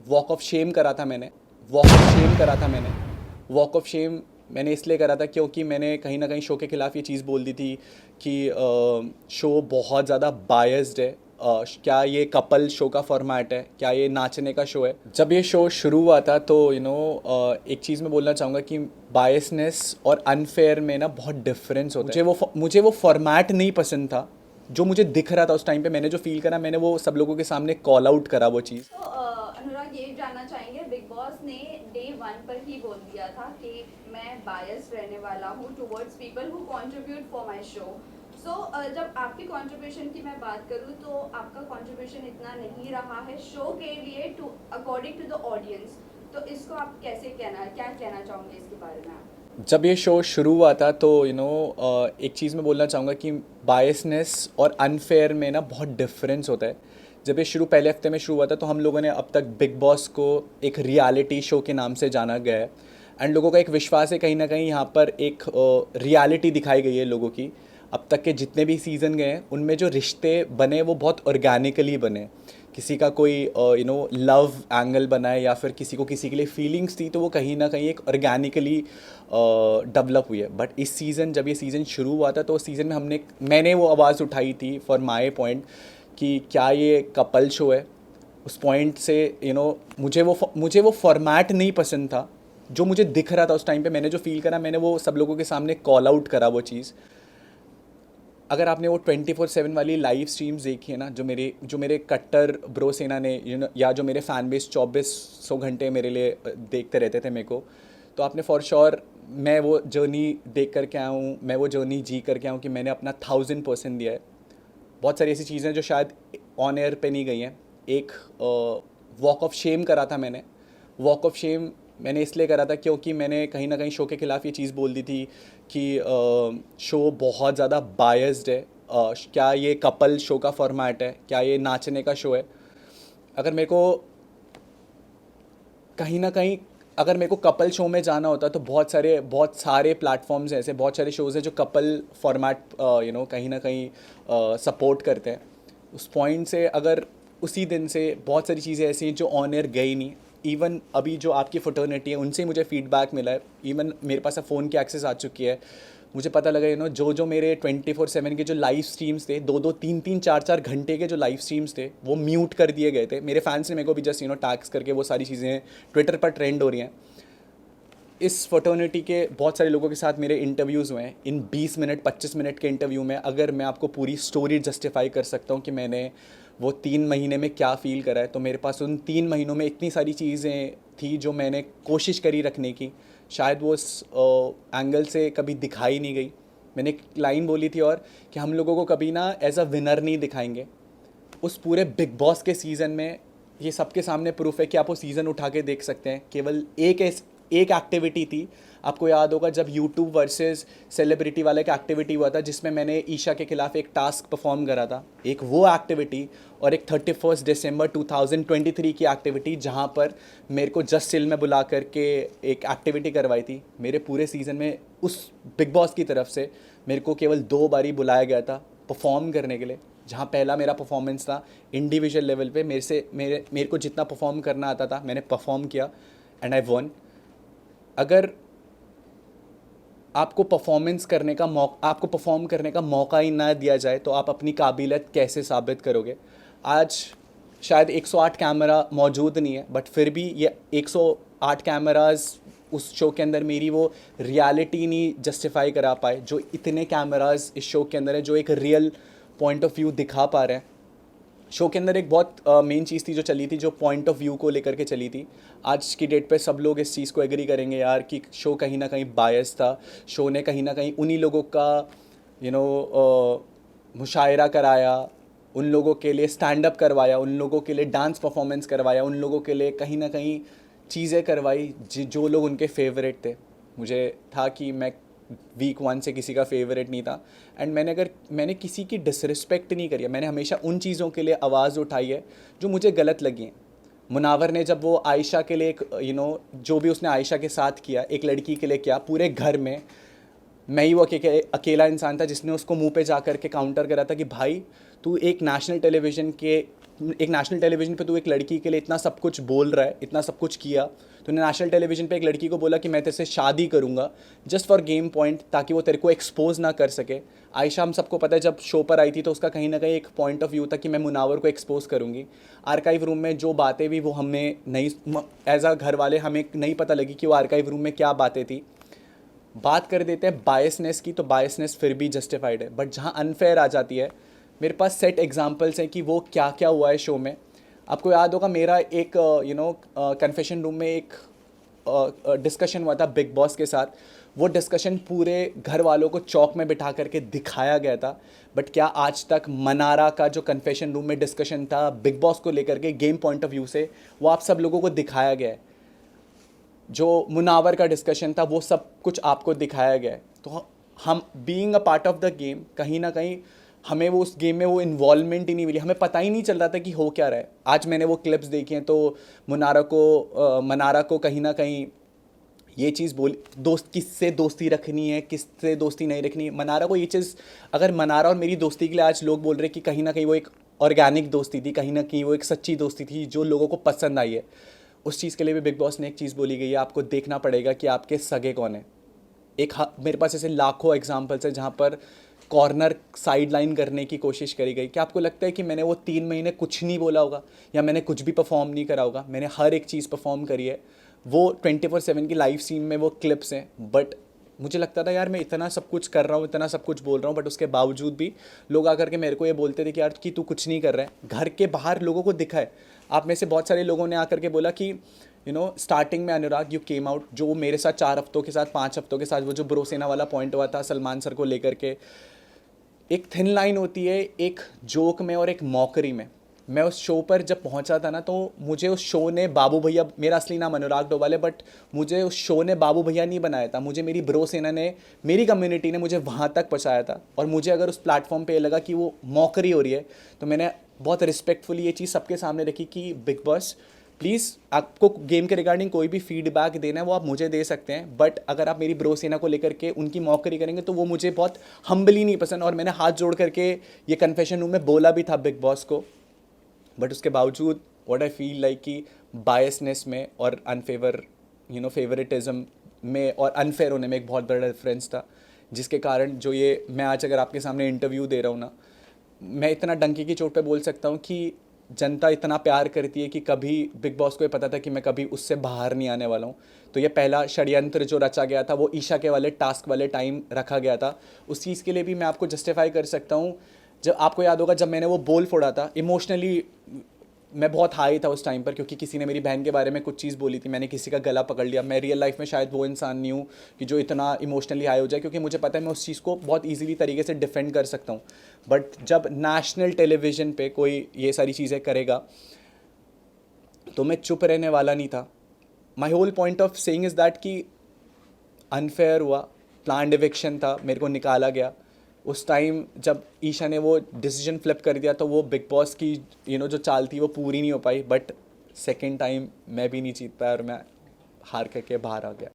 Walk of shame करा था मैंने वॉक ऑफ शेम करा था मैंने वॉक ऑफ शेम मैंने इसलिए करा था क्योंकि मैंने कहीं ना कहीं शो के खिलाफ ये चीज़ बोल दी थी कि शो बहुत ज़्यादा बायस्ड है। क्या ये कपल शो का फॉर्मेट है, क्या ये नाचने का शो है। जब ये शो शुरू हुआ था तो एक चीज़ मैं बोलना चाहूँगा कि बायसनेस और अनफेयर में ना बहुत डिफरेंस होता है। मुझे वो फॉर्मेट नहीं पसंद था जो मुझे दिख रहा था उस टाइम पे। मैंने जो फील करा, मैंने वो सब लोगों के सामने कॉल आउट करा वो चीज़। तो अनुराग ये जानना चाहेंगे, बिग बॉस ने डे 1 पर ही बोल दिया था कि मैं बायस रहने वाला हूँ towards people who contribute for my show. So जब आपकी कंट्रीब्यूशन की मैं बात करूँ तो आपका कंट्रीब्यूशन इतना नहीं रहा है शो के लिए to according to the audience. तो इसको आप कैसे क्या कहना चाहोगे इसके बारे में आप? जब ये शो शुरू हुआ था तो एक चीज़ मैं बोलना चाहूँगा कि बायसनेस और अनफेयर में ना बहुत डिफरेंस होता है। जब ये पहले हफ्ते में शुरू हुआ था तो हम लोगों ने अब तक बिग बॉस को एक रियलिटी शो के नाम से जाना गया है। एंड लोगों का एक विश्वास है कहीं ना कहीं यहाँ पर एक रियलिटी दिखाई गई है लोगों की। अब तक के जितने भी सीज़न गए हैं उनमें जो रिश्ते बने वो बहुत ऑर्गेनिकली बने। किसी का कोई लव एंगल बना है या फिर किसी को किसी के लिए फीलिंग्स थी तो वो कहीं ना कहीं एक ऑर्गेनिकली डेवलप हुई है। बट इस सीज़न, जब ये सीज़न शुरू हुआ था तो उस सीज़न में मैंने वो आवाज़ उठाई थी फॉर माई पॉइंट कि क्या ये कपल शो है। उस पॉइंट से मुझे वो फॉर्मेट नहीं पसंद था जो मुझे दिख रहा था उस टाइम पे। मैंने जो फील करा, मैंने वो सब लोगों के सामने कॉल आउट करा वो चीज़। अगर आपने वो 24/7 वाली लाइव स्ट्रीम्स देखी है ना, जो मेरे कट्टर ब्रो सेना ने या जो मेरे फैन बेस 2400 घंटे मेरे लिए देखते रहते थे मेरे को, तो आपने फॉर श्योर, मैं वो जर्नी देख करके आया हूँ, मैं वो जर्नी जी करके आया हूँ कि मैंने अपना 1000% दिया है। बहुत सारी ऐसी चीज़ें जो शायद ऑन एयर पे नहीं गई हैं। एक वॉक ऑफ शेम करा था मैंने वॉक ऑफ शेम मैंने इसलिए करा था क्योंकि मैंने कहीं ना कहीं शो के खिलाफ ये चीज़ बोल दी थी कि शो बहुत ज़्यादा बायस्ड है। क्या ये कपल शो का फॉर्मेट है, क्या ये नाचने का शो है। अगर मेरे को कहीं ना कहीं अगर मेरे को कपल शो में जाना होता तो बहुत सारे प्लेटफॉर्म्स हैं, ऐसे बहुत सारे शोज़ हैं जो कपल फॉर्मेट कहीं ना कहीं सपोर्ट करते हैं। उस पॉइंट से अगर उसी दिन से बहुत सारी चीज़ें ऐसी हैं जो ऑन एयर गई नहीं। इवन अभी जो आपकी फ्रेटर्निटी है उनसे मुझे फीडबैक मिला है। इवन मेरे पास अब फ़ोन की एक्सेस आ चुकी है। मुझे पता लगा जो मेरे 24/7 के जो लाइव स्ट्रीम्स थे, 2-2 3-3 4-4 घंटे के जो लाइव स्ट्रीम्स थे वो म्यूट कर दिए गए थे। मेरे फैंस ने मेरे को भी जस्ट टैग्स करके वो सारी चीज़ें ट्विटर पर ट्रेंड हो रही हैं। इस फ्रेटर्निटी के बहुत सारे लोगों के साथ मेरे इंटरव्यूज़ हुए हैं। इन 20 मिनट 25 मिनट के इंटरव्यू में अगर मैं आपको पूरी स्टोरी जस्टिफाई कर सकता हूँ कि मैंने वो 3 महीने में क्या फ़ील करा है, तो मेरे पास उन 3 महीनों में इतनी सारी चीज़ें थी जो मैंने कोशिश करी रखने की। शायद वो उस एंगल से कभी दिखाई नहीं गई। मैंने एक लाइन बोली थी और कि हम लोगों को कभी ना एज अ विनर नहीं दिखाएंगे। उस पूरे बिग बॉस के सीज़न में ये सबके सामने प्रूफ है कि आप वो सीज़न उठा के देख सकते हैं। केवल एक एक्टिविटी थी, आपको याद होगा जब यूट्यूब वर्सेस सेलिब्रिटी वाला एक एक्टिविटी हुआ था जिसमें मैंने ईशा के खिलाफ एक टास्क परफॉर्म करा था। एक वो एक्टिविटी और एक 31 दिसंबर 2023 की एक्टिविटी जहाँ पर मेरे को जस्ट सिल में बुला करके एक एक्टिविटी करवाई थी। मेरे पूरे सीज़न में उस बिग बॉस की तरफ से मेरे को केवल 2 बारी बुलाया गया था परफॉर्म करने के लिए। जहाँ पहला मेरा परफॉर्मेंस था इंडिविजुअल लेवल पे, मेरे को जितना परफॉर्म करना आता था मैंने परफॉर्म किया एंड आई वन। अगर आपको परफॉर्म करने का मौका ही ना दिया जाए तो आप अपनी काबिलियत कैसे साबित करोगे। आज शायद 108 कैमरा मौजूद नहीं है, बट फिर भी ये 108 कैमराज उस शो के अंदर मेरी वो रियलिटी नहीं जस्टिफाई करा पाए जो इतने कैमराज इस शो के अंदर है, जो एक रियल पॉइंट ऑफ व्यू दिखा पा रहे हैं। शो के अंदर एक बहुत मेन चीज़ थी जो चली थी, जो पॉइंट ऑफ व्यू को लेकर के चली थी। आज की डेट पे सब लोग इस चीज़ को एग्री करेंगे यार कि शो कहीं ना कहीं बायस था। शो ने कहीं ना कहीं उन्हीं लोगों का मुशायरा कराया, उन लोगों के लिए स्टैंड अप करवाया, उन लोगों के लिए डांस परफॉर्मेंस करवाया, उन लोगों के लिए कहीं ना कहीं चीज़ें करवाई जो लोग उनके फेवरेट थे। मुझे था कि मैं वीक 1 से किसी का फेवरेट नहीं था। एंड मैंने किसी की डिसरिस्पेक्ट नहीं करी है। मैंने हमेशा उन चीज़ों के लिए आवाज़ उठाई है जो मुझे गलत लगी हैं। मुनावर ने जब वो आयशा के लिए एक जो भी उसने आयशा के साथ किया, एक लड़की के लिए किया, पूरे घर में मैं ही वो अकेला इंसान था जिसने उसको मुंह पे जा कर के काउंटर करा था कि भाई तू एक नेशनल टेलीविज़न के एक नेशनल टेलीविजन पे तू एक लड़की के लिए इतना सब कुछ बोल रहा है, इतना सब कुछ किया, तूने नेशनल टेलीविजन पे एक लड़की को बोला कि मैं तेरे से शादी करूंगा जस्ट फॉर गेम पॉइंट, ताकि वो तेरे को एक्सपोज ना कर सके। आयशा हम सबको पता है जब शो पर आई थी तो उसका कहीं ना कहीं एक पॉइंट ऑफ व्यू था कि मैं मुनावर को एक्सपोज करूंगी। आर्काइव रूम में जो बातें भी वो हमें नहीं, एज अ घर वाले हमें नहीं पता लगी कि वो आर्काइव रूम में क्या बातें थी। बात कर देते हैं बायसनेस की, तो बायसनेस फिर भी जस्टिफाइड है, बट जहाँ अनफेयर आ जाती है, मेरे पास सेट एग्जांपल्स हैं कि वो क्या क्या हुआ है शो में। आपको याद होगा मेरा एक कन्फेशन रूम में एक डिस्कशन हुआ था बिग बॉस के साथ। वो डिस्कशन पूरे घर वालों को चौक में बिठा करके दिखाया गया था, बट क्या आज तक मनारा का जो कन्फेशन रूम में डिस्कशन था बिग बॉस को लेकर के गेम पॉइंट ऑफ व्यू से, वो आप सब लोगों को दिखाया गया है? जो मुनावर का डिस्कशन था वो सब कुछ आपको दिखाया गया है। तो हम being a part of the game, कहीं ना कहीं हमें वो उस गेम में वो इन्वॉल्वमेंट ही नहीं मिली, हमें पता ही नहीं चल रहा था कि हो क्या रहा है। आज मैंने वो क्लिप्स देखी हैं तो मनारा को कहीं ना कहीं ये चीज़ बोली, दोस्त किससे दोस्ती रखनी है, किससे दोस्ती नहीं रखनी है। मनारा को ये चीज़, अगर मनारा और मेरी दोस्ती के लिए आज लोग बोल रहे हैं कि कहीं ना कहीं वो एक ऑर्गेनिक दोस्ती थी, कहीं ना कहीं वो एक सच्ची दोस्ती थी जो लोगों को पसंद आई है, उस चीज़ के लिए भी बिग बॉस ने एक चीज़ बोली गई है, आपको देखना पड़ेगा कि आपके सगे कौन है। मेरे पास ऐसे लाखों एग्जाम्पल्स हैं जहाँ पर कॉर्नर साइड लाइन करने की कोशिश करी गई। क्या आपको लगता है कि मैंने वो 3 महीने कुछ नहीं बोला होगा या मैंने कुछ भी परफॉर्म नहीं करा होगा? मैंने हर एक चीज़ परफॉर्म करी है। वो 24/7 की लाइव सीन में वो क्लिप्स हैं, बट मुझे लगता था यार मैं इतना सब कुछ कर रहा हूँ, इतना सब कुछ बोल रहा हूँ, बट उसके बावजूद भी लोग आकर के मेरे को ये बोलते थे कि यार कि तू कुछ नहीं कर रहा है। घर के बाहर लोगों को दिखा है। आप में से बहुत सारे लोगों ने आकर के बोला कि स्टार्टिंग में अनुराग यू केम आउट, जो मेरे साथ 4 हफ्तों के साथ 5 हफ्तों के साथ वो जो ब्रोसेना वाला पॉइंट हुआ था सलमान सर को लेकर के, एक थिन लाइन होती है एक जोक में और एक मॉकरी में। मैं उस शो पर जब पहुंचा था ना, तो मुझे उस शो ने बाबू भैया, मेरा असली नाम अनुराग डोवाल है, बट मुझे उस शो ने बाबू भैया नहीं बनाया था, मुझे मेरी ब्रो सेना ने, मेरी कम्युनिटी ने मुझे वहाँ तक पहुँचाया था। और मुझे अगर उस प्लेटफॉर्म पे ये लगा कि वो मॉकरी हो रही है, तो मैंने बहुत रिस्पेक्टफुली ये चीज़ सबके सामने रखी कि बिग बॉस प्लीज़, आपको गेम के रिगार्डिंग कोई भी फीडबैक देना है वो आप मुझे दे सकते हैं, बट अगर आप मेरी ब्रो सेना को लेकर के उनकी मॉकरी करेंगे तो वो मुझे बहुत हम्बली नहीं पसंद। और मैंने हाथ जोड़ करके ये कन्फेशन रूम में बोला भी था बिग बॉस को, बट उसके बावजूद व्हाट आई फील लाइक कि बायसनेस में और फेवरेटिज्म में और अनफेयर होने में एक बहुत बड़ा डिफरेंस था, जिसके कारण जो ये मैं आज अगर आपके सामने इंटरव्यू दे रहा हूँ ना, मैं इतना डंकी की चोट पे बोल सकता हूँ कि जनता इतना प्यार करती है कि कभी बिग बॉस को ये पता था कि मैं कभी उससे बाहर नहीं आने वाला हूँ। तो ये पहला षड्यंत्र जो रचा गया था वो ईशा के वाले टास्क वाले टाइम रखा गया था, उस चीज़ के लिए भी मैं आपको जस्टिफाई कर सकता हूँ। जब आपको याद होगा जब मैंने वो बोल फोड़ा था, इमोशनली मैं बहुत हाई था उस टाइम पर, क्योंकि किसी ने मेरी बहन के बारे में कुछ चीज़ बोली थी, मैंने किसी का गला पकड़ लिया। मैं रियल लाइफ में शायद वो इंसान नहीं हूँ कि जो इतना इमोशनली हाई हो जाए, क्योंकि मुझे पता है मैं उस चीज़ को बहुत ईजीली तरीके से डिफेंड कर सकता हूँ। बट जब नेशनल टेलीविज़न पे कोई ये सारी चीज़ें करेगा तो मैं चुप रहने वाला नहीं था। My whole point of saying is that कि अनफेयर हुआ, प्लान्ड इविक्शन था, मेरे को निकाला गया। उस टाइम जब ईशा ने वो डिसीजन फ्लिप कर दिया तो वो बिग बॉस की जो चाल थी वो पूरी नहीं हो पाई, बट सेकेंड टाइम मैं भी नहीं जीत पाया और मैं हार करके बाहर आ गया।